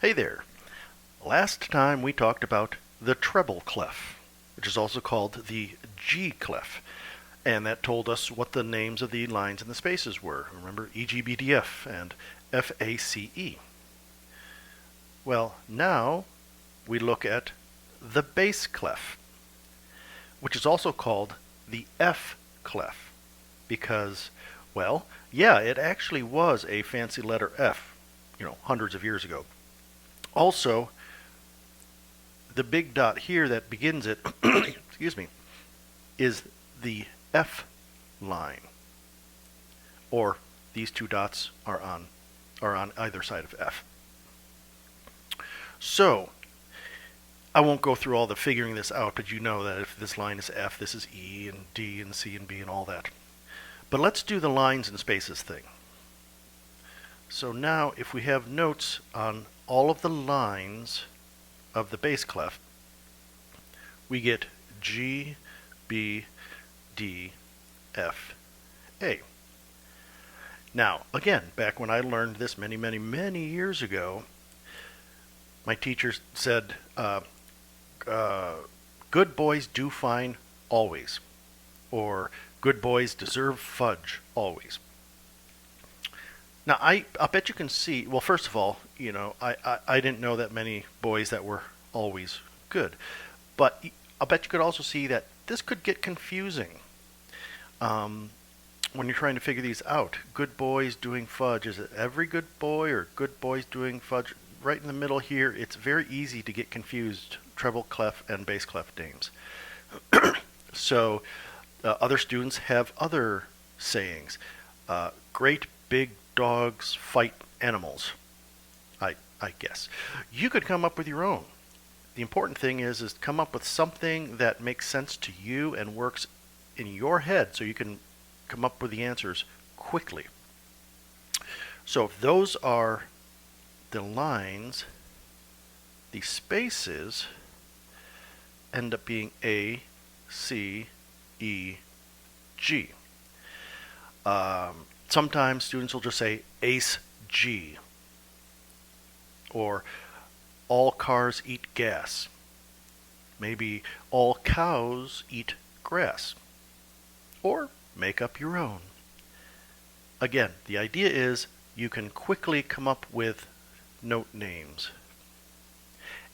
Hey there. Last time we talked about the treble clef, which is also called the G clef, and that told us what the names of the lines and the spaces were. Remember EGBDF and FACE. Well, now we look at the bass clef, which is also called the F clef, because, well, yeah, it actually was a fancy letter F, hundreds of years ago. Also, the big dot here that begins it, excuse me, is the F line, or these two dots are on either side of F. So, I won't go through all the figuring this out, but you know that if this line is F, this is E and D and C and B and all that. But let's do the lines and spaces thing. So now, if we have notes on all of the lines of the bass clef, we get G, B, D, F, A. Now, again, back when I learned this many, many, many years ago, my teacher said, good boys do fine always, or good boys deserve fudge always. Now, I'll bet you can see, well, first of all, I didn't know that many boys that were always good. But I'll bet you could also see that this could get confusing when you're trying to figure these out. Good boys doing fudge. Is it every good boy or good boys doing fudge? Right in the middle here, it's very easy to get confused, treble clef and bass clef names. So other students have other sayings. Great big dogs fight animals, I guess. You could come up with your own. The important thing is come up with something that makes sense to you and works in your head so you can come up with the answers quickly. So if those are the lines, the spaces end up being A, C, E, G. Sometimes students will just say ACE G, or all cars eat gas. Maybe all cows eat grass, or make up your own. Again, the idea is you can quickly come up with note names.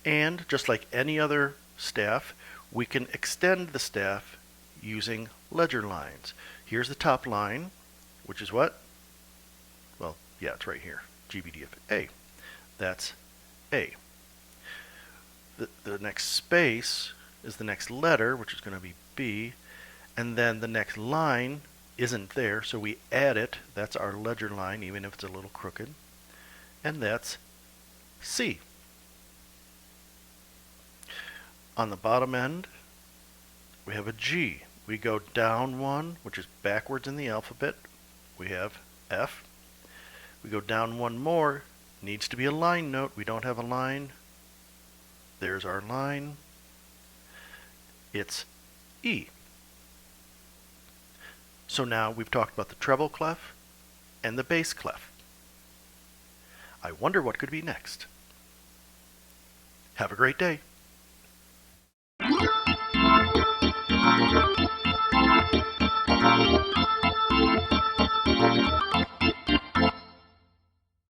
And just like any other staff, we can extend the staff using ledger lines. Here's the top line, which is what? Well, yeah, it's right here. GBDF A. That's A. The next space is the next letter, which is going to be B. And then the next line isn't there, so we add it. That's our ledger line, even if it's a little crooked. And that's C. On the bottom end, we have a G. We go down one, which is backwards in the alphabet. We have F. We go down one more. Needs to be a line note. We don't have a line. There's our line. It's E. So now we've talked about the treble clef and the bass clef. I wonder what could be next. Have a great day.